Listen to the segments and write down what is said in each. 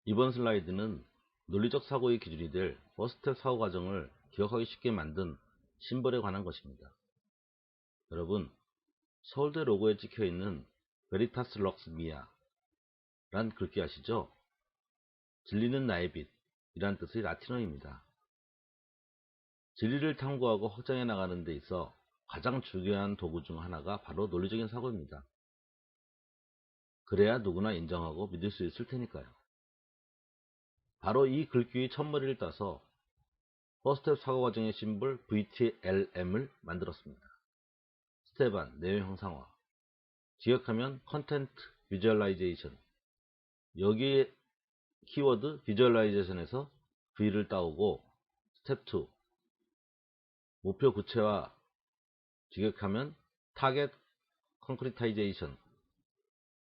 이번 슬라이드는 논리적 사고의 기준이 될 퍼스트 사고 과정을 기억하기 쉽게 만든 심벌에 관한 것입니다. 여러분, 서울대 로고에 찍혀있는 베리타스 럭스 미아 란 글귀 아시죠? 진리는 나의 빛 이란 뜻의 라틴어입니다. 진리를 탐구하고 확장해 나가는 데 있어 가장 중요한 도구 중 하나가 바로 논리적인 사고입니다. 그래야 누구나 인정하고 믿을 수 있을 테니까요. 바로 이 글귀의 첫머리를 따서 퍼스트 사고 과정의 심볼 VTLM을 만들었습니다. 스텝 1. 내용 형상화. 기억하면 컨텐트 비주얼라이제이션. 여기에 키워드 비주얼라이제이션에서 V를 따오고 스텝 2. 목표 구체화. 기억하면 타겟 컨크리타이제이션.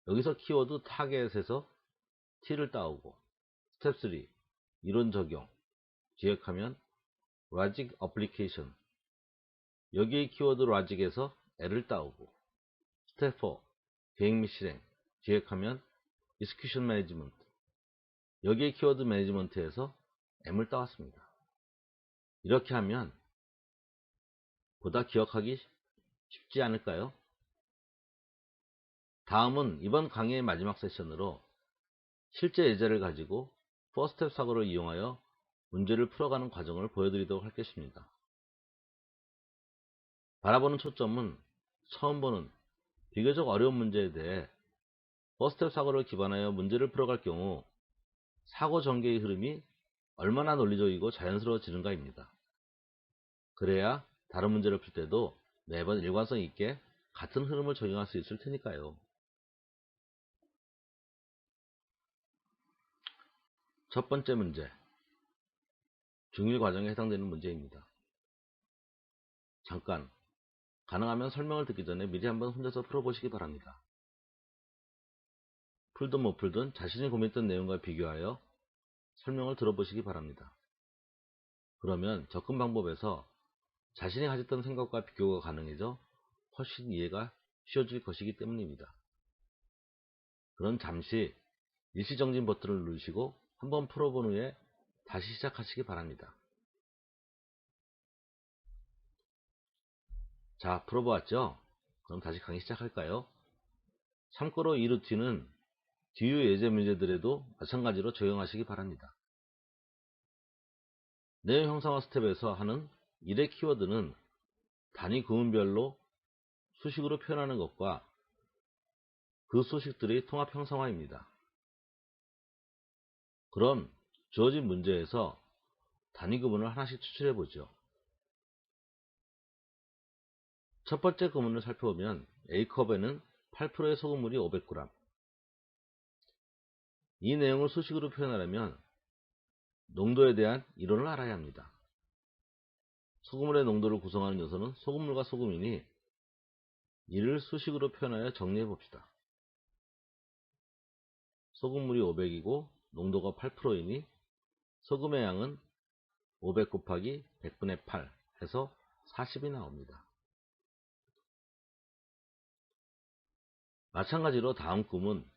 여기서 키워드 타겟에서 T를 따오고 스텝 3. 이론 적용. 기억하면 로직 어플리케이션. 여기에 키워드 로직에서 L을 따오고 스텝 4. 계획 및 실행. 기획하면 execution management. 여기에 키워드 매니지먼트에서 M을 따왔습니다. 이렇게 하면 보다 기억하기 쉽지 않을까요? 다음은 이번 강의의 마지막 세션으로 실제 예제를 가지고 4스텝 사고를 이용하여 문제를 풀어가는 과정을 보여드리도록 하겠습니다. 바라보는 초점은 처음 보는 비교적 어려운 문제에 대해 4스텝 사고를 기반하여 문제를 풀어갈 경우 사고 전개의 흐름이 얼마나 논리적이고 자연스러워지는가입니다. 그래야 다른 문제를 풀 때도 매번 일관성 있게 같은 흐름을 적용할 수 있을 테니까요. 첫 번째 문제, 중1 과정에 해당되는 문제입니다. 잠깐, 가능하면 설명을 듣기 전에 미리 한번 혼자서 풀어보시기 바랍니다. 풀든 못 풀든 자신이 고민했던 내용과 비교하여 설명을 들어보시기 바랍니다. 그러면 접근 방법에서 자신이 가졌던 생각과 비교가 가능해져 훨씬 이해가 쉬워질 것이기 때문입니다. 그럼 잠시 일시정진 버튼을 누르시고 한번 풀어본 후에 다시 시작하시기 바랍니다. 자, 풀어보았죠? 그럼 다시 강의 시작할까요? 참고로 이 루틴은 뒤의 예제 문제들에도 마찬가지로 적용하시기 바랍니다. 내용 형상화 스텝에서 하는 1의 키워드는 단위 구문별로 수식으로 표현하는 것과 그 수식들의 통합 형상화입니다. 그럼 주어진 문제에서 단위 구문을 하나씩 추출해 보죠. 첫 번째 구문을 살펴보면 A컵에는 8%의 소금물이 500g. 이 내용을 수식으로 표현하려면 농도에 대한 이론을 알아야 합니다. 소금물의 농도를 구성하는 요소는 소금물과 소금이니 이를 수식으로 표현하여 정리해 봅시다. 소금물이 500이고 농도가 8%이니 소금의 양은 500 곱하기 100분의 8 해서 40이 나옵니다. 마찬가지로 다음 구문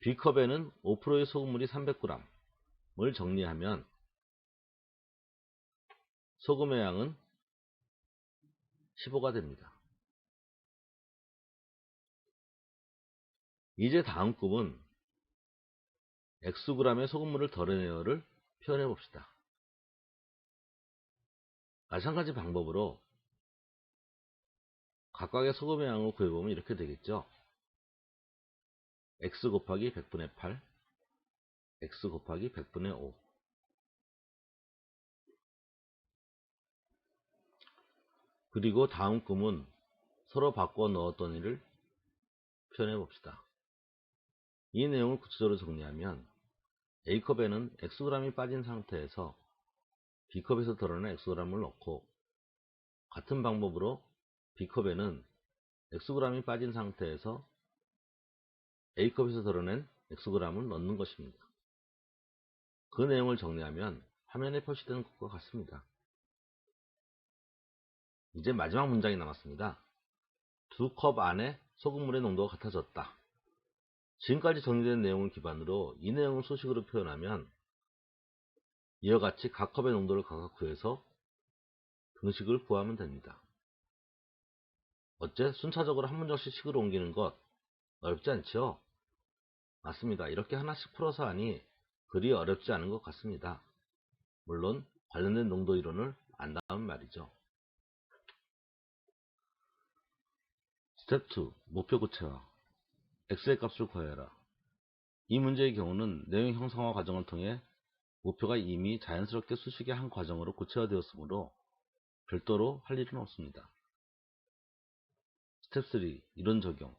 B컵에는 5%의 소금물이 300g을 정리하면 소금의 양은 15가 됩니다. 이제 다음 구문 Xg의 소금물을 덜어내어를 표현해 봅시다. 마찬가지 방법으로 각각의 소금의 양을 구해보면 이렇게 되겠죠. X 곱하기 100분의 8, X 곱하기 100분의 5. 그리고 다음 구문 서로 바꿔 넣었던 일을 표현해 봅시다. 이 내용을 구체적으로 정리하면 A컵에는 Xg이 빠진 상태에서 B컵에서 덜어낸 Xg을 넣고 같은 방법으로 B컵에는 Xg이 빠진 상태에서 A컵에서 덜어낸 Xg을 넣는 것입니다. 그 내용을 정리하면 화면에 표시되는 것과 같습니다. 이제 마지막 문장이 남았습니다. 두 컵 안에 소금물의 농도가 같아졌다. 지금까지 정리된 내용을 기반으로 이 내용을 수식으로 표현하면 이와 같이 각 컵의 농도를 각각 구해서 등식을 구하면 됩니다. 어째 순차적으로 한 문장씩 식으로 옮기는 것 어렵지 않지요? 맞습니다. 이렇게 하나씩 풀어서 하니 그리 어렵지 않은 것 같습니다. 물론 관련된 농도 이론을 안다면 말이죠. 스텝 2. 목표 구체화. X의 값을 구하여라. 이 문제의 경우는 내용 형상화 과정을 통해 목표가 이미 자연스럽게 수식의 한 과정으로 구체화되었으므로 별도로 할 일은 없습니다. 스텝 3. 이론 적용.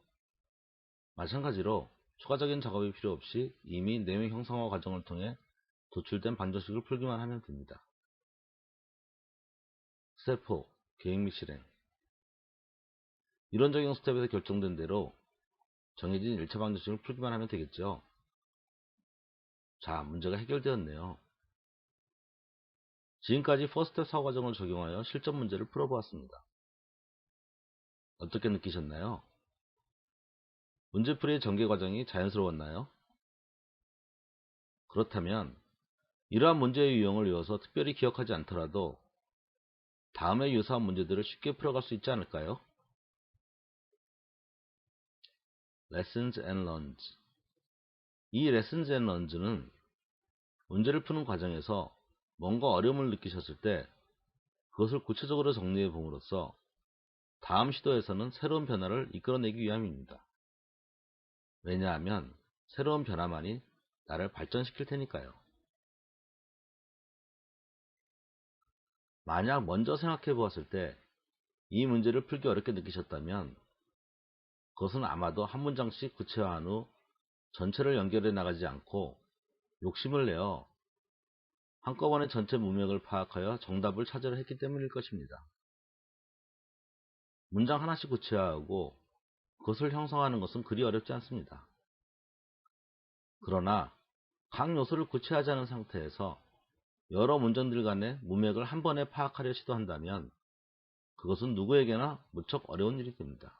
마찬가지로 추가적인 작업이 필요 없이 이미 내용 형상화 과정을 통해 도출된 방정식을 풀기만 하면 됩니다. 스텝 4. 계획 및 실행. 이론 적용 스텝에서 결정된 대로 정해진 1차 방정식을 풀기만 하면 되겠죠. 자, 문제가 해결되었네요. 지금까지 퍼스트 사고 과정을 적용하여 실전 문제를 풀어보았습니다. 어떻게 느끼셨나요? 문제풀이의 전개 과정이 자연스러웠나요? 그렇다면 이러한 문제의 유형을 외워서 특별히 기억하지 않더라도 다음에 유사한 문제들을 쉽게 풀어갈 수 있지 않을까요? Lessons and Learns. 이 Lessons and Learns는 문제를 푸는 과정에서 뭔가 어려움을 느끼셨을 때 그것을 구체적으로 정리해 봄으로써 다음 시도에서는 새로운 변화를 이끌어내기 위함입니다. 왜냐하면 새로운 변화만이 나를 발전시킬 테니까요. 만약 먼저 생각해 보았을 때 이 문제를 풀기 어렵게 느끼셨다면 그것은 아마도 한 문장씩 구체화한 후 전체를 연결해 나가지 않고 욕심을 내어 한꺼번에 전체 문맥을 파악하여 정답을 찾으려 했기 때문일 것입니다. 문장 하나씩 구체화하고 그것을 형성하는 것은 그리 어렵지 않습니다. 그러나 각 요소를 구체화하지 않은 상태에서 여러 문장들 간의 문맥을 한 번에 파악하려 시도한다면 그것은 누구에게나 무척 어려운 일이 됩니다.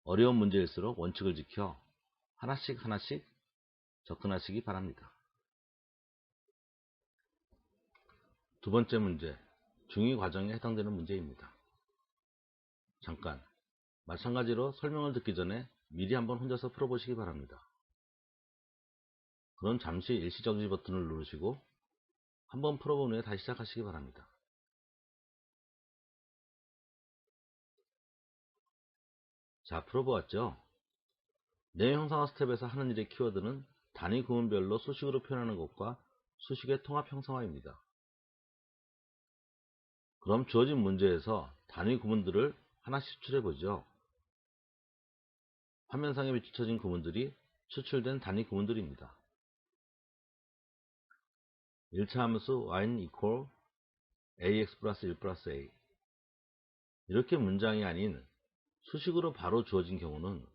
어려운 문제일수록 원칙을 지켜 하나씩 하나씩 접근하시기 바랍니다. 두 번째 문제, 중위 과정에 해당되는 문제입니다. 잠깐, 마찬가지로 설명을 듣기 전에 미리 한번 혼자서 풀어보시기 바랍니다. 그럼 잠시 일시정지 버튼을 누르시고 한번 풀어본 후에 다시 시작하시기 바랍니다. 자, 풀어보았죠? 내용 형상화 스텝에서 하는 일의 키워드는 단위 구문별로 수식으로 표현하는 것과 수식의 통합 형상화입니다. 그럼 주어진 문제에서 단위 구문들을 하나씩 추출해보죠. 화면상에 비춰진 구문들이 추출된 단위 구문들입니다. 1차 함수 y는 equal ax 플러스 1 플러스 a. 이렇게 문장이 아닌 수식으로 바로 주어진 경우는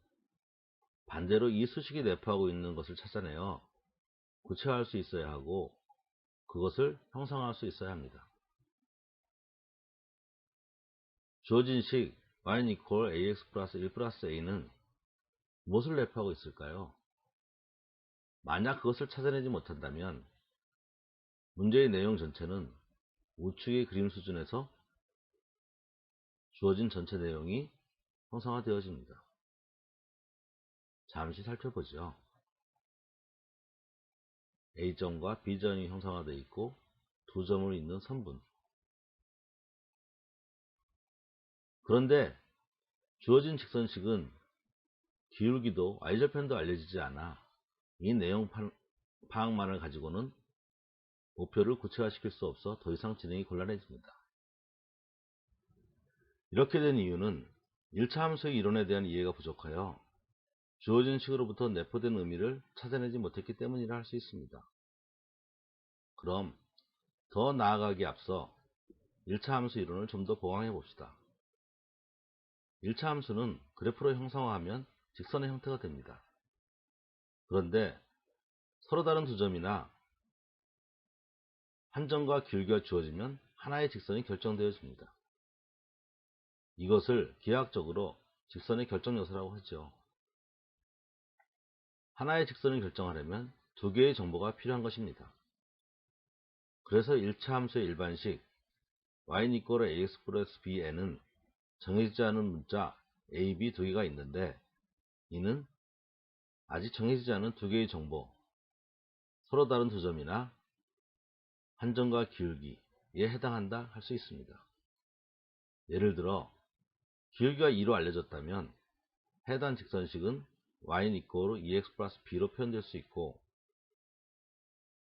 반대로 이 수식이 내포하고 있는 것을 찾아내어 구체화할 수 있어야 하고 그것을 형상화할 수 있어야 합니다. 주어진 식 y는 equal ax 플러스 1 플러스 a는 무엇을 내포하고 있을까요? 만약 그것을 찾아내지 못한다면 문제의 내용 전체는 우측의 그림 수준에서 주어진 전체 내용이 형상화되어집니다. 잠시 살펴보죠. A점과 B점이 형상화되어 있고 두 점을 잇는 선분. 그런데 주어진 직선식은 기울기도 y절편도 알려지지 않아 이 내용 파악만을 가지고는 목표를 구체화시킬 수 없어 더 이상 진행이 곤란해집니다. 이렇게 된 이유는 1차 함수의 이론에 대한 이해가 부족하여 주어진 식으로부터 내포된 의미를 찾아내지 못했기 때문이라 할 수 있습니다. 그럼 더 나아가기에 앞서 1차 함수 이론을 좀 더 보강해 봅시다. 1차 함수는 그래프로 형상화하면 직선의 형태가 됩니다. 그런데 서로 다른 두 점이나 한 점과 기울기가 주어지면 하나의 직선이 결정되어집니다. 이것을 기하학적으로 직선의 결정 요소라고 하죠. 하나의 직선을 결정하려면 두 개의 정보가 필요한 것입니다. 그래서 1차 함수의 일반식 y = ax 플러스 b에는 정해지지 않은 문자 a, b 두 개가 있는데 이는 아직 정해지지 않은 두 개의 정보, 서로 다른 두 점이나 한 점과 기울기에 해당한다 할 수 있습니다. 예를 들어 기울기가 2로 알려졌다면 해당 직선식은 y = ex 플러스 b로 표현될 수 있고,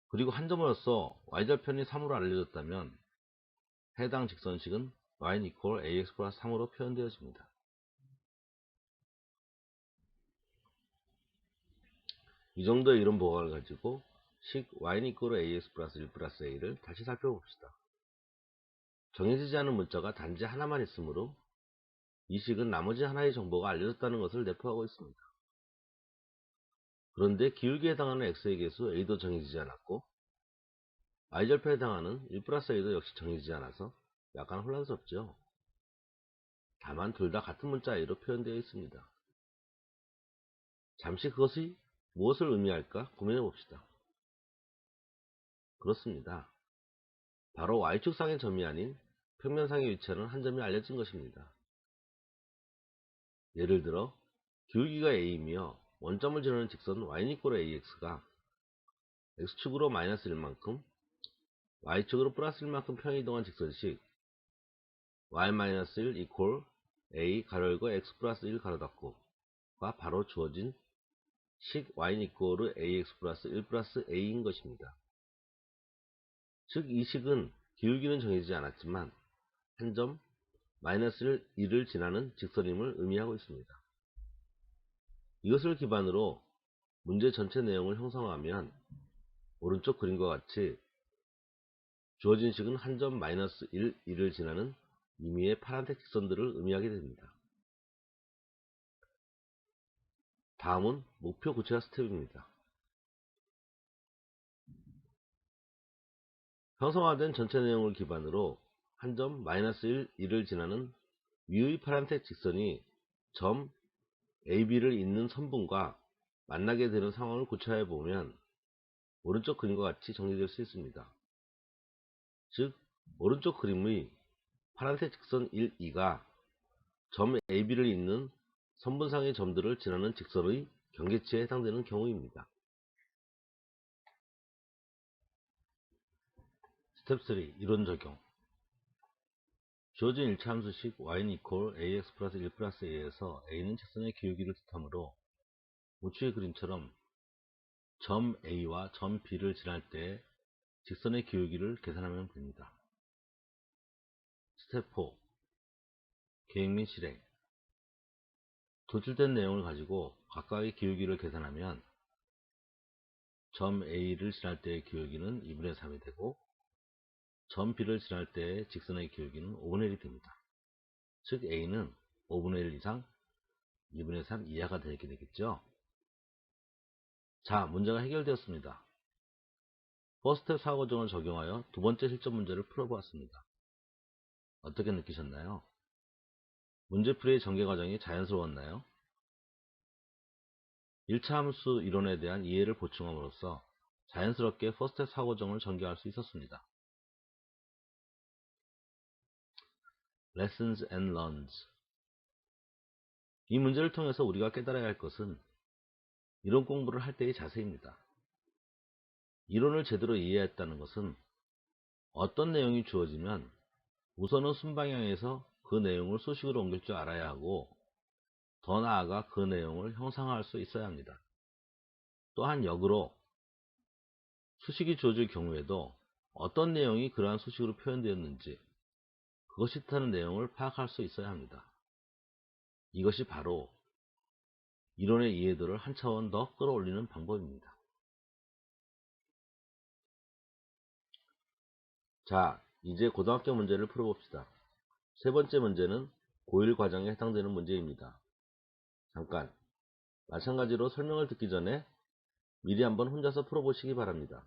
그리고 한 점으로서 y절편이 3으로 알려졌다면 해당 직선식은 y = ax 플러스 3으로 표현되어집니다. 이 정도의 이론 보강을 가지고 식 y = ax 플러스 1 플러스 a를 다시 살펴봅시다. 정해지지 않은 문자가 단지 하나만 있으므로 이 식은 나머지 하나의 정보가 알려졌다는 것을 내포하고 있습니다. 그런데 기울기에 해당하는 x의 개수 a도 정해지지 않았고 y절편에 해당하는 1 플러스 a도 역시 정해지지 않아서 약간 혼란스럽죠. 다만 둘 다 같은 문자 a로 표현되어 있습니다. 잠시 그것이 무엇을 의미할까 고민해 봅시다. 그렇습니다. 바로 y축상의 점이 아닌 평면상에 위치하는 한 점이 알려진 것입니다. 예를 들어 기울기가 a이며 원점을 지르는 직선 y = ax가 x축으로 마이너스 1만큼 y축으로 플러스 1만큼 평행이동한 직선식 y-1 = a 가로 열고 x 플러스 1 가로 닫고가 바로 주어진 식 y = ax 플러스 1 플러스 a인 것입니다. 즉 이 식은 기울기는 정해지지 않았지만 한 점 마이너스 1을 지나는 직선임을 의미하고 있습니다. 이것을 기반으로 문제 전체 내용을 형성하면 오른쪽 그림과 같이 주어진 식은 한 점 마이너스 1을 지나는 임의의 파란색 직선들을 의미하게 됩니다. 다음은 목표 구체화 스텝입니다. 형성화된 전체 내용을 기반으로 한 점 마이너스 1을 지나는 위의 파란색 직선이 점 AB를 잇는 선분과 만나게 되는 상황을 구체화해 보면 오른쪽 그림과 같이 정리될 수 있습니다. 즉 오른쪽 그림의 파란색 직선 1, 2가 점 AB를 잇는 선분상의 점들을 지나는 직선의 경계치에 해당되는 경우입니다. 스텝 3. 이론 적용. 주어진 1차 함수식 y = ax 플러스 1 플러스 a에서 a는 직선의 기울기를 뜻하므로 우측의 그림처럼 점 A와 점 B를 지날 때 직선의 기울기를 계산하면 됩니다. 스텝 4. 계획 및 실행. 도출된 내용을 가지고 각각의 기울기를 계산하면 점 A를 지날 때의 기울기는 2분의 3이 되고 점 B를 지날 때의 직선의 기울기는 5분의 1이 됩니다. 즉 A는 5분의 1 이상 2분의 3 이하가 되게 되겠죠. 자, 문제가 해결되었습니다. 퍼스텝 사고정을 적용하여 두 번째 실전 문제를 풀어보았습니다. 어떻게 느끼셨나요? 문제풀이의 전개 과정이 자연스러웠나요? 1차 함수 이론에 대한 이해를 보충함으로써 자연스럽게 퍼스텝 사고정을 전개할 수 있었습니다. Lessons and Learns. 이 문제를 통해서 우리가 깨달아야 할 것은 이론 공부를 할 때의 자세입니다. 이론을 제대로 이해했다는 것은 어떤 내용이 주어지면 우선은 순방향에서 그 내용을 수식으로 옮길 줄 알아야 하고 더 나아가 그 내용을 형상화할 수 있어야 합니다. 또한 역으로 수식이 주어질 경우에도 어떤 내용이 그러한 수식으로 표현되었는지 그것이 뜻하는 내용을 파악할 수 있어야 합니다. 이것이 바로 이론의 이해도를 한 차원 더 끌어올리는 방법입니다. 자, 이제 고등학교 문제를 풀어봅시다. 세 번째 문제는 고1 과정에 해당되는 문제입니다. 잠깐 마찬가지로 설명을 듣기 전에 미리 한번 혼자서 풀어보시기 바랍니다.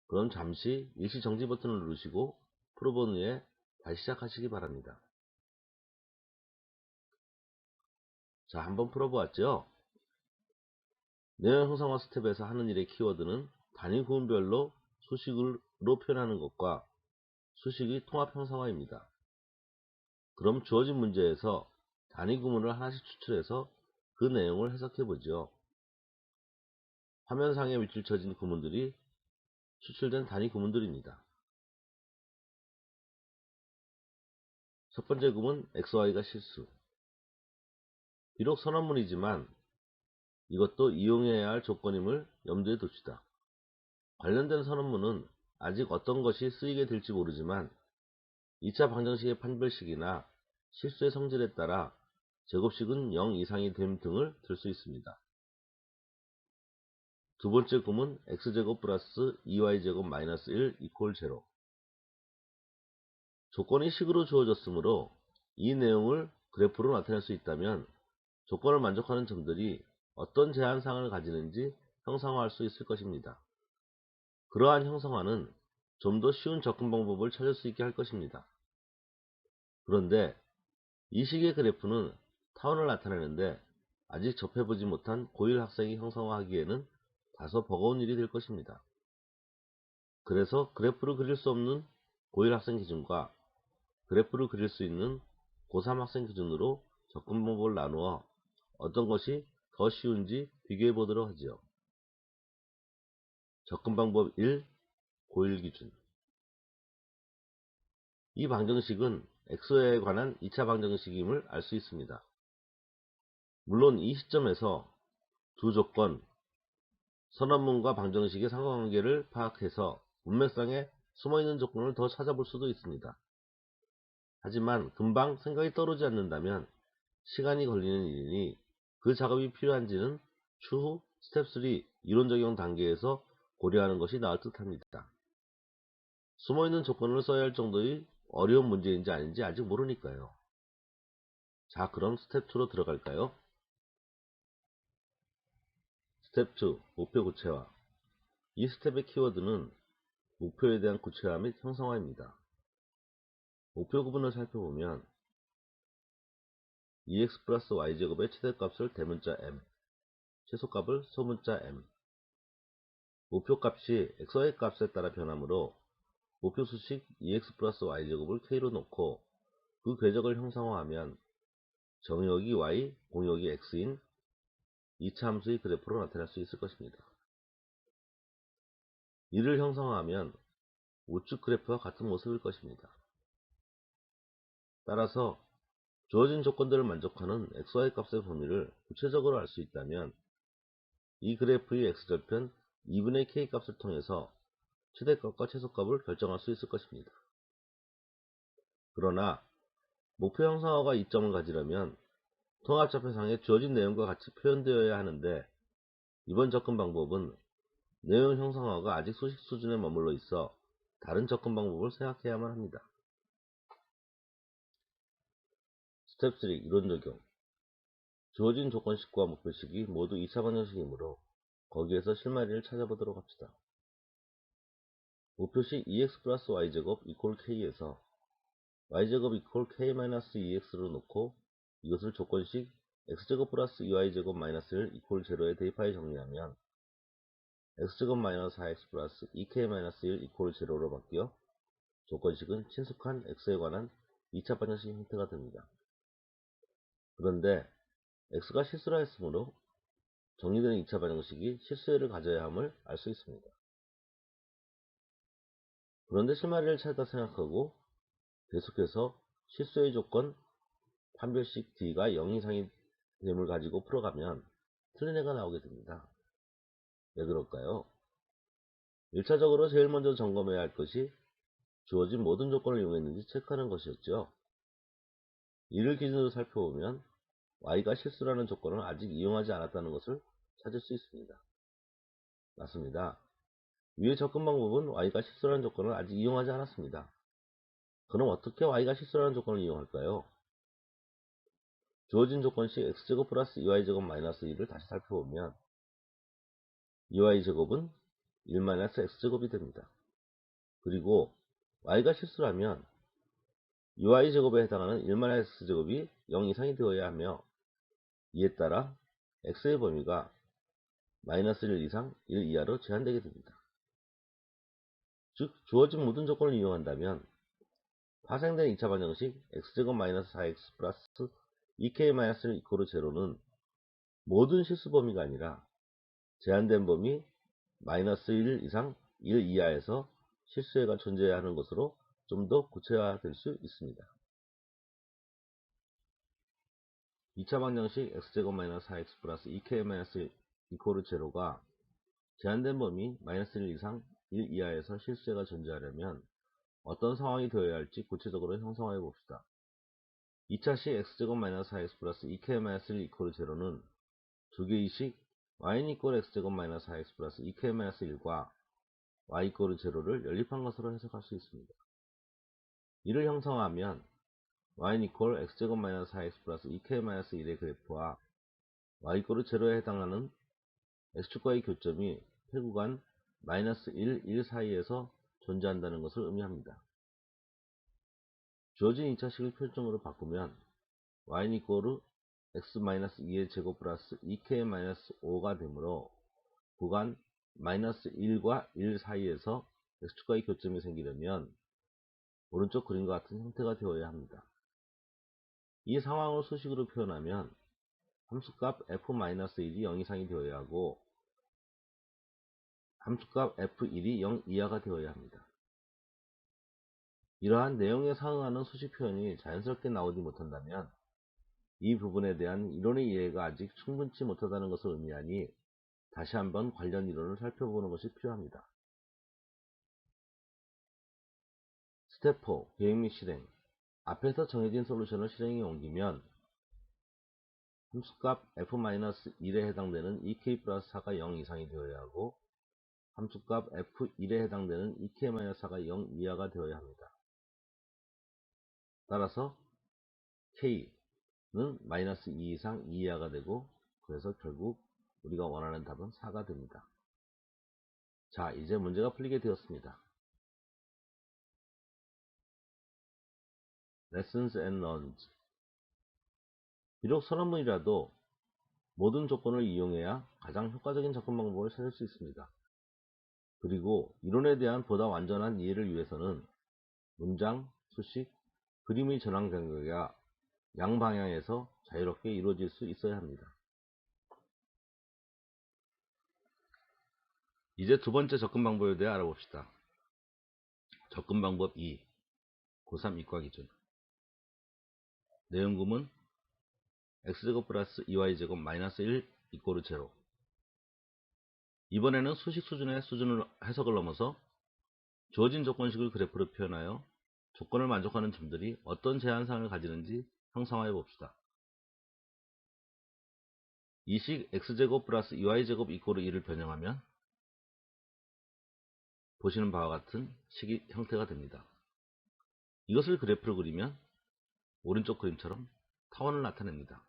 그럼 잠시 일시 정지 버튼을 누르시고 풀어본 후에 다시 시작하시기 바랍니다. 자, 한번 풀어보았죠? 내용 형상화 스텝에서 하는 일의 키워드는 단위 구문별로 수식으로 표현하는 것과 수식의 통합 형상화입니다. 그럼 주어진 문제에서 단위 구문을 하나씩 추출해서 그 내용을 해석해 보죠. 화면상에 밑줄쳐진 구문들이 추출된 단위 구문들입니다. 첫 번째 구문 XY가 실수. 비록 선언문이지만 이것도 이용해야 할 조건임을 염두에 둡시다. 관련된 선언문은 아직 어떤 것이 쓰이게 될지 모르지만 2차 방정식의 판별식이나 실수의 성질에 따라 제곱식은 0 이상이 됨 등을 들 수 있습니다. 두 번째 구문 x제곱 플러스 2y제곱 마이너스 1 이퀄 0. 조건이 식으로 주어졌으므로 이 내용을 그래프로 나타낼 수 있다면 조건을 만족하는 점들이 어떤 제한사항을 가지는지 형상화할 수 있을 것입니다. 그러한 형상화는 좀 더 쉬운 접근 방법을 찾을 수 있게 할 것입니다. 그런데 이 식의 그래프는 타원을 나타내는데 아직 접해보지 못한 고1 학생이 형상화하기에는 다소 버거운 일이 될 것입니다. 그래서 그래프를 그릴 수 없는 고1 학생 기준과 그래프를 그릴 수 있는 고3 학생 기준으로 접근 방법을 나누어 어떤 것이 더 쉬운지 비교해 보도록 하지요. 접근 방법 1. 고1 기준. 이 방정식은 x에 관한 2차 방정식임을 알 수 있습니다. 물론 이 시점에서 두 조건, 선언문과 방정식의 상관관계를 파악해서 문맥상에 숨어있는 조건을 더 찾아볼 수도 있습니다. 하지만 금방 생각이 떠오르지 않는다면 시간이 걸리는 일이니 그 작업이 필요한지는 추후 스텝 3 이론 적용 단계에서 고려하는 것이 나을 듯합니다. 숨어있는 조건을 써야 할 정도의 어려운 문제인지 아닌지 아직 모르니까요. 자, 그럼 스텝 2로 들어갈까요? 스텝 2. 목표 구체화. 이 스텝의 키워드는 목표에 대한 구체화 및 형상화입니다. 목표 구분을 살펴보면 EX 플러스 Y제곱의 최대값을 대문자 M, 최소값을 소문자 M. 목표값이 XY 값에 따라 변하므로 목표 수식 EX 플러스 Y제곱을 K로 놓고 그 궤적을 형상화하면 정의역이 Y, 공역이 X인 2차 함수의 그래프로 나타낼 수 있을 것입니다. 이를 형상화하면 우측 그래프와 같은 모습일 것입니다. 따라서 주어진 조건들을 만족하는 XY 값의 범위를 구체적으로 알 수 있다면 이 그래프의 X절편 2분의 K 값을 통해서 최대값과 최소값을 결정할 수 있을 것입니다. 그러나 목표 형상화가 이점을 가지려면 통합좌표상에 주어진 내용과 같이 표현되어야 하는데 이번 접근 방법은 내용 형상화가 아직 수식 수준에 머물러 있어 다른 접근 방법을 생각해야만 합니다. 스텝 3. 이론 적용. 주어진 조건식과 목표식이 모두 2차 방정식이므로 거기에서 실마리를 찾아보도록 합시다. 목표식 EX 플러스 Y제곱 이퀄 K에서 Y제곱 이퀄 K-2X로 놓고 이것을 조건식 X제곱 플러스 2Y제곱 마이너스 1 이퀄 0에 대입하여 정리하면 X제곱 마이너스 4X 플러스 2K-1 이퀄 0로 바뀌어 조건식은 친숙한 X에 관한 2차 방정식 형태가 됩니다. 그런데 X가 실수라 했으므로 정리되는 2차 방정식이 실수해를 가져야 함을 알 수 있습니다. 그런데 실마리를 찾다 생각하고 계속해서 실수의 조건 판별식 D가 0 이상의 됨을 가지고 풀어가면 틀린 애가 나오게 됩니다. 왜 그럴까요? 1차적으로 제일 먼저 점검해야 할 것이 주어진 모든 조건을 이용했는지 체크하는 것이었죠. 이를 기준으로 살펴보면 Y가 실수라는 조건을 아직 이용하지 않았다는 것을 찾을 수 있습니다. 맞습니다. 위의 접근 방법은 Y가 실수라는 조건을 아직 이용하지 않았습니다. 그럼 어떻게 Y가 실수라는 조건을 이용할까요? 주어진 조건식 X제곱 플러스 2Y제곱 마이너스 1을 다시 살펴보면 2Y제곱은 1 마이너스 X제곱이 됩니다. 그리고 Y가 실수라면 2Y제곱에 해당하는 1 마이너스 X제곱이 0 이상이 되어야 하며 이에 따라 X의 범위가 마이너스 1 이상 1 이하로 제한되게 됩니다. 즉 주어진 모든 조건을 이용한다면 파생된 2차 방정식 x제곱 마이너스 4x 플러스 2k 마이너스 1 이코르 제로는 모든 실수 범위가 아니라 제한된 범위 마이너스 1 이상 1 이하에서 실수해가 존재해야 하는 것으로 좀 더 구체화될 수 있습니다. 2차 방정식 x제곱 마이너스 4x 플러스 2k 마이너스 1 이코르 제로가 제한된 범위 마이너스 1 이상 1 이하에서 실수해가 존재하려면 어떤 상황이 되어야 할지 구체적으로 형성하여 봅시다. 2차식 x제곱 마이너스 4x 플러스 2k 마이너스 1 이코르 제로는 두 개의 식 y 이꼴 x제곱 마이너스 4x 플러스 2k 마이너스 1과 y 이꼴 제로를 연립한 것으로 해석할 수 있습니다. 이를 형성하면 y 이꼴 x제곱 마이너스 4x 플러스 2k 마이너스 1의 그래프와 y 이꼴 제로에 해당하는 x축과의 교점이 회구간 마이너스 1, 1 사이에서 존재한다는 것을 의미합니다. 주어진 2차식을 표준으로 바꾸면 y 이꼴 x-2의 제곱 플러스 2k-5가 되므로 구간 마이너스 1과 1 사이에서 x축과의 교점이 생기려면 오른쪽 그림과 같은 형태가 되어야 합니다. 이 상황을 수식으로 표현하면 함수값 f-1이 0 이상이 되어야 하고 함수값 f1이 0 이하가 되어야 합니다. 이러한 내용에 상응하는 수식 표현이 자연스럽게 나오지 못한다면 이 부분에 대한 이론의 이해가 아직 충분치 못하다는 것을 의미하니 다시 한번 관련 이론을 살펴보는 것이 필요합니다. 스텝 4. 계획 및 실행. 앞에서 정해진 솔루션을 실행에 옮기면 함수값 f-1에 해당되는 2k 플러스 4가 0 이상이 되어야 하고 함수값 f1에 해당되는 2k-4가 0 이하가 되어야 합니다. 따라서 k는 마이너스 2 이상 2 이하가 되고 그래서 결국 우리가 원하는 답은 4가 됩니다. 자, 이제 문제가 풀리게 되었습니다. Lessons and Learns. 비록 선언문이라도 모든 조건을 이용해야 가장 효과적인 접근 방법을 찾을 수 있습니다. 그리고 이론에 대한 보다 완전한 이해를 위해서는 문장, 수식, 그림의 전환 간격이 양방향에서 자유롭게 이루어질 수 있어야 합니다. 이제 두 번째 접근 방법에 대해 알아봅시다. 접근 방법 2. 고3 이과 기준. 내용 구문 x제곱 플러스 2y제곱 마이너스 1 이꼬르 제로. 이번에는 수식 수준의 해석을 넘어서 주어진 조건식을 그래프로 표현하여 조건을 만족하는 점들이 어떤 제한사항을 가지는지 형성하여 봅시다. 이 식 x제곱 플러스 2y제곱 이꼬르 2를 변형하면 보시는 바와 같은 식의 형태가 됩니다. 이것을 그래프로 그리면 오른쪽 그림처럼 타원을 나타냅니다.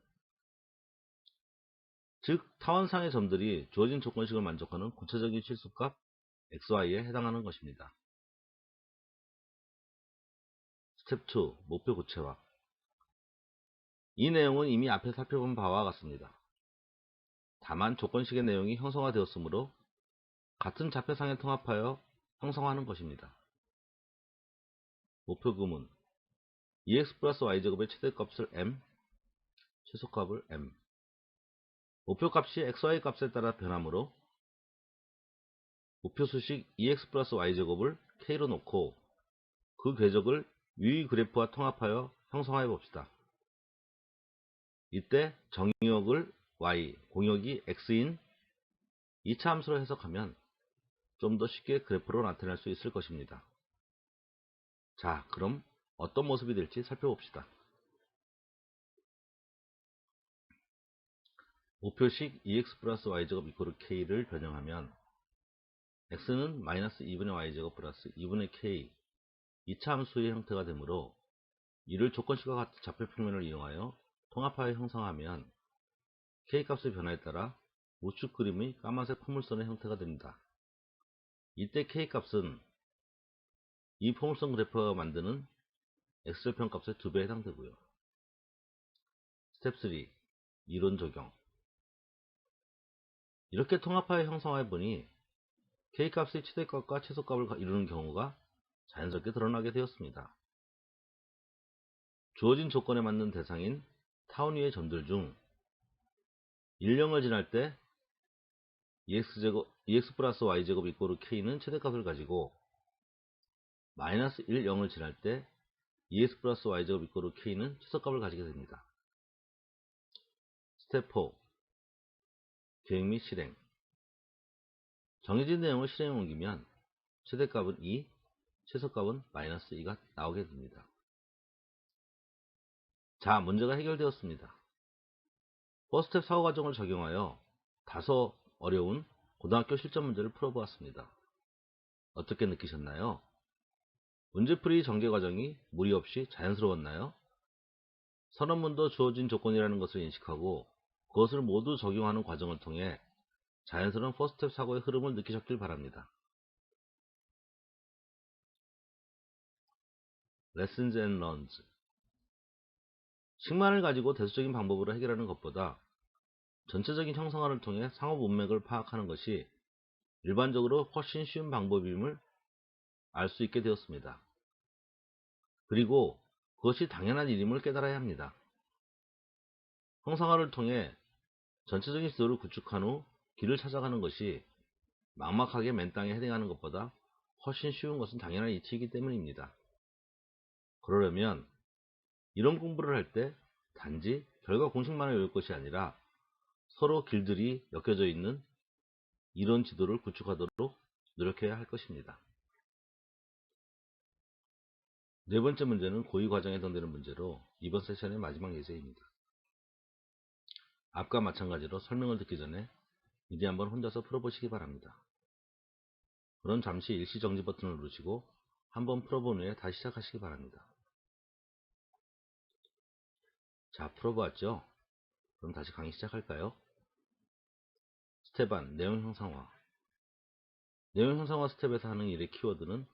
즉 타원상의 점들이 주어진 조건식을 만족하는 구체적인 실수값 xy에 해당하는 것입니다. 스텝 2. 목표 구체화. 이 내용은 이미 앞에 살펴본 바와 같습니다. 다만 조건식의 내용이 형성화되었으므로 같은 좌표상에 통합하여 형성하는 것입니다. 목표 구문 2x 플러스 y제곱의 최대값을 m, 최소값을 m. 목표값이 xy 값에 따라 변하므로 목표 수식 2x 플러스 y제곱을 k로 놓고 그 궤적을 위의 그래프와 통합하여 형성하여 봅시다. 이때 정의역을 y, 공역이 x인 2차 함수로 해석하면 좀 더 쉽게 그래프로 나타낼 수 있을 것입니다. 자, 그럼 어떤 모습이 될지 살펴봅시다. 목표식 2x 플러스 y제곱 이코르 k를 변형하면 x는 마이너스 2분의 y제곱 플러스 2분의 k 2차 함수의 형태가 되므로 이를 조건식과 같은 좌표평면을 이용하여 통합하여 형성하면 k값의 변화에 따라 우측 그림의 까만색 포물선의 형태가 됩니다. 이때 k값은 이 포물선 그래프가 만드는 x절편값의 2배에 해당되고요. 스텝 3. 이론 적용. 이렇게 통합하여 형성해 보니 K값의 최대값과 최소값을 이루는 경우가 자연스럽게 드러나게 되었습니다. 주어진 조건에 맞는 대상인 타운 위의 점들 중 1,0을 지날 때 EX 플러스 Y제곱 이꼬르 K는 최대값을 가지고 마이너스 1, 0을 지날 때 EX 플러스 Y제곱 이꼬르 K는 최소값을 가지게 됩니다. 스텝 4. 계획 및 실행. 정해진 내용을 실행에 옮기면 최대값은 2, 최소값은 마이너스 2가 나오게 됩니다. 자, 문제가 해결되었습니다. 퍼스텝 사고 과정을 적용하여 다소 어려운 고등학교 실전 문제를 풀어보았습니다. 어떻게 느끼셨나요? 문제풀이 전개 과정이 무리 없이 자연스러웠나요? 선언문도 주어진 조건이라는 것을 인식하고 그것을 모두 적용하는 과정을 통해 자연스러운 퍼스텝 사고의 흐름을 느끼셨길 바랍니다. Lessons and Learns. 식만을 가지고 대수적인 방법으로 해결하는 것보다 전체적인 형성화를 통해 상호 문맥을 파악하는 것이 일반적으로 훨씬 쉬운 방법임을 알 수 있게 되었습니다. 그리고 그것이 당연한 일임을 깨달아야 합니다. 형성화를 통해 전체적인 지도를 구축한 후 길을 찾아가는 것이 막막하게 맨 땅에 헤딩하는 것보다 훨씬 쉬운 것은 당연한 이치이기 때문입니다. 그러려면 이론 공부를 할 때 단지 결과 공식만을 외울 것이 아니라 서로 길들이 엮여져 있는 이론 지도를 구축하도록 노력해야 할 것입니다. 네 번째 문제는 고의 과정에 해당되는 문제로 이번 세션의 마지막 예제입니다. 앞과 마찬가지로 설명을 듣기 전에 미리 한번 혼자서 풀어보시기 바랍니다. 그럼 잠시 일시정지 버튼을 누르시고 한번 풀어본 후에 다시 시작하시기 바랍니다. 자, 풀어보았죠? 그럼 다시 강의 시작할까요? 스텝 1. 내용 형상화. 내용 형상화 스텝에서 하는 일의 키워드는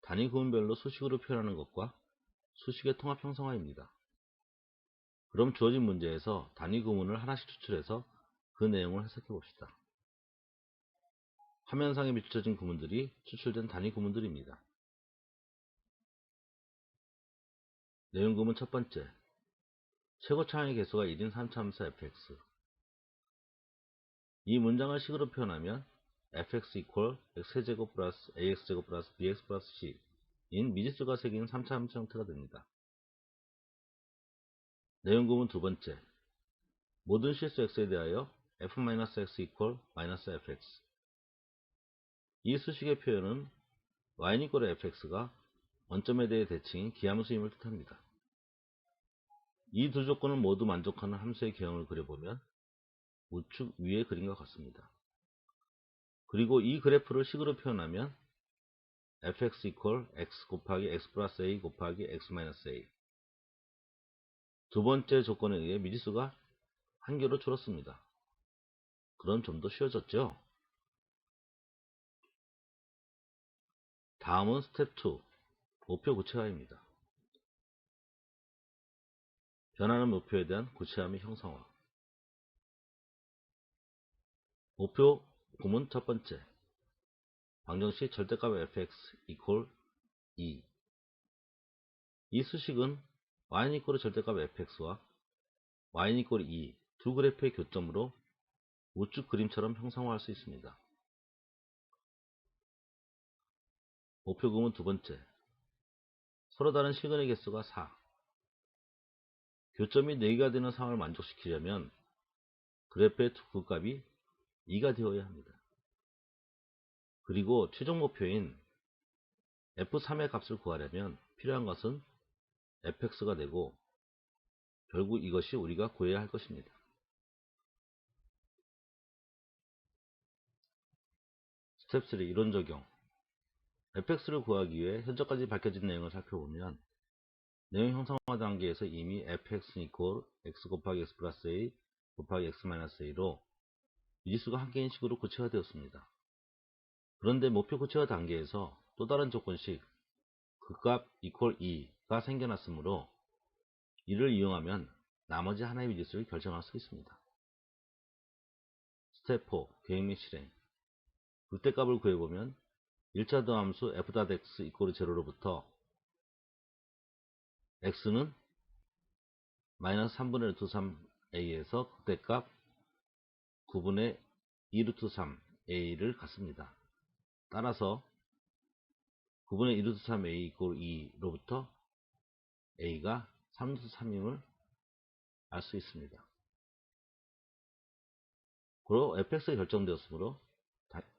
단위 구문별로 수식으로 표현하는 것과 수식의 통합 형상화입니다. 그럼 주어진 문제에서 단위 구문을 하나씩 추출해서 그 내용을 해석해 봅시다. 화면상에 비춰진 구문들이 추출된 단위 구문들입니다. 내용 구문 첫 번째. 최고 차항의 개수가 1인 3차함수 fx. 이 문장을 식으로 표현하면 fx equal x제곱 플러스 ax제곱 플러스 bx 플러스 c 인 미지수가 새긴 3차 함수 형태가 됩니다. 내용 구문 두 번째. 모든 실수 x에 대하여 f-x equal -fx. 이 수식의 표현은 y equal fx가 원점에 대해 대칭인 기함수임을 뜻합니다. 이 두 조건을 모두 만족하는 함수의 개형을 그려보면 우측 위의 그림과 같습니다. 그리고 이 그래프를 식으로 표현하면 fx equal x 곱하기 x 플러스 a 곱하기 x 마이너스 a. 두 번째 조건에 의해 미지수가 한 개로 줄었습니다. 그럼 좀 더 쉬워졌죠? 다음은 스텝 2. 목표 구체화입니다. 변하는 목표에 대한 구체화 및 형상화. 목표 구문 첫 번째. 방정식 절대값 fx equal 2. 이 수식은 y equal 절대값 fx와 y equal 2 두 그래프의 교점으로 우측 그림처럼 형상화할 수 있습니다. 목표 구문 두 번째. 서로 다른 실근의 개수가 4. 교점이 4개가 되는 상황을 만족시키려면 그래프의 두 극값이 2가 되어야 합니다. 그리고 최종 목표인 f3의 값을 구하려면 필요한 것은 fx가 되고 결국 이것이 우리가 구해야 할 것입니다. 스텝 3. 이론 적용. fx를 구하기 위해 현재까지 밝혀진 내용을 살펴보면 내용 형상화 단계에서 이미 fx equal x 곱하기 x 플러스 a 곱하기 x 마이너스 a로 미지수가 한 개인 식으로 구체화되었습니다. 그런데 목표 구체화 단계에서 또 다른 조건식 극값 equal 2가 생겨났으므로 이를 이용하면 나머지 하나의 미지수를 결정할 수 있습니다. 스텝 4. 계획 및 실행. 극대값을 구해보면 1차 더함수 f.x 이퀄 0로부터 x는 마이너스 3분의 루트 3a에서 극대값 9분의 2 루트 3a를 갖습니다. 따라서 9분의 2 루트 3a 이퀄 2로부터 a가 3 루트 3임을 알 수 있습니다. 그리고 fx가 결정되었으므로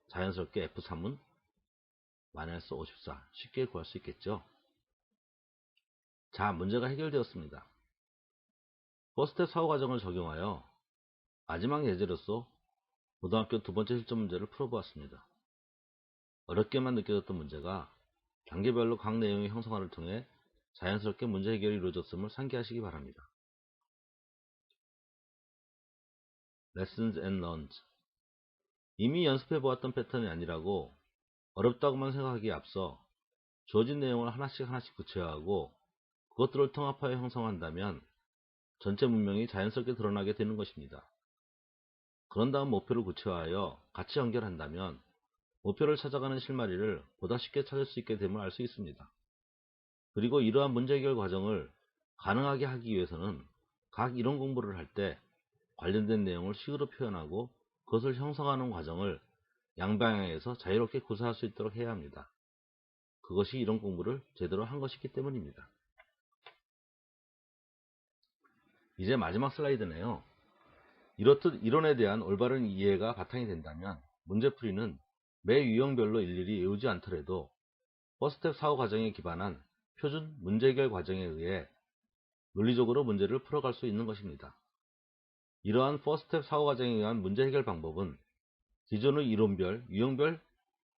자연스럽게 f3은 마이너스 54 쉽게 구할 수 있겠죠. 자, 문제가 해결되었습니다. 퍼스텝 사고과정을 적용하여 마지막 예제로서 고등학교 두 번째 실전 문제를 풀어보았습니다. 어렵게만 느껴졌던 문제가 단계별로 각 내용의 형성화를 통해 자연스럽게 문제 해결이 이루어졌음을 상기하시기 바랍니다. Lessons and Learns. 이미 연습해보았던 패턴이 아니라고 어렵다고만 생각하기에 앞서 주어진 내용을 하나씩 구체화하고 그것들을 통합하여 형성한다면 전체 문명이 자연스럽게 드러나게 되는 것입니다. 그런 다음 목표를 구체화하여 같이 연결한다면 목표를 찾아가는 실마리를 보다 쉽게 찾을 수 있게 됨을 알 수 있습니다. 그리고 이러한 문제 해결 과정을 가능하게 하기 위해서는 각 이론 공부를 할 때 관련된 내용을 식으로 표현하고 그것을 형성하는 과정을 양방향에서 자유롭게 구사할 수 있도록 해야 합니다. 그것이 이론 공부를 제대로 한 것이기 때문입니다. 이제 마지막 슬라이드네요. 이렇듯 이론에 대한 올바른 이해가 바탕이 된다면 문제풀이는 매 유형별로 일일이 외우지 않더라도 퍼스텝 사고 과정에 기반한 표준 문제 해결 과정에 의해 논리적으로 문제를 풀어갈 수 있는 것입니다. 이러한 퍼스텝 사고 과정에 의한 문제 해결 방법은 기존의 이론별, 유형별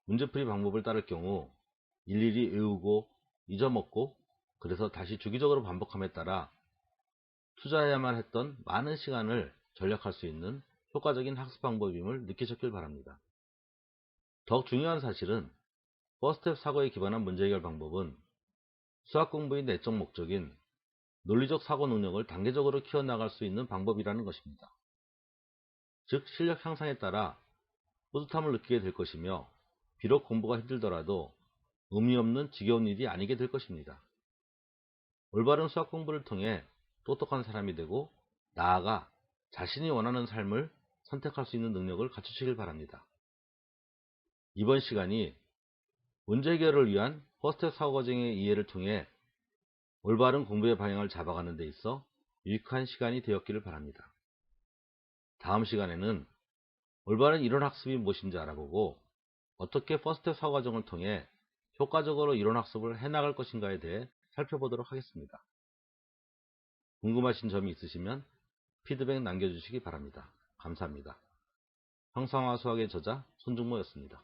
문제풀이 방법을 따를 경우 일일이 외우고 잊어먹고 그래서 다시 주기적으로 반복함에 따라 투자해야만 했던 많은 시간을 절약할 수 있는 효과적인 학습 방법임을 느끼셨길 바랍니다. 더욱 중요한 사실은 퍼스텝 사고에 기반한 문제 해결 방법은 수학 공부의 내적 목적인 논리적 사고 능력을 단계적으로 키워나갈 수 있는 방법이라는 것입니다. 즉 실력 향상에 따라 뿌듯함을 느끼게 될 것이며 비록 공부가 힘들더라도 의미 없는 지겨운 일이 아니게 될 것입니다. 올바른 수학 공부를 통해 똑똑한 사람이 되고 나아가 자신이 원하는 삶을 선택할 수 있는 능력을 갖추시길 바랍니다. 이번 시간이 문제 해결을 위한 퍼스텝 사고 과정의 이해를 통해 올바른 공부의 방향을 잡아가는 데 있어 유익한 시간이 되었기를 바랍니다. 다음 시간에는 올바른 이론 학습이 무엇인지 알아보고 어떻게 퍼스텝 사고 과정을 통해 효과적으로 이론 학습을 해나갈 것인가에 대해 살펴보도록 하겠습니다. 궁금하신 점이 있으시면 피드백 남겨주시기 바랍니다. 감사합니다. 형상화 수학의 저자 손중모였습니다.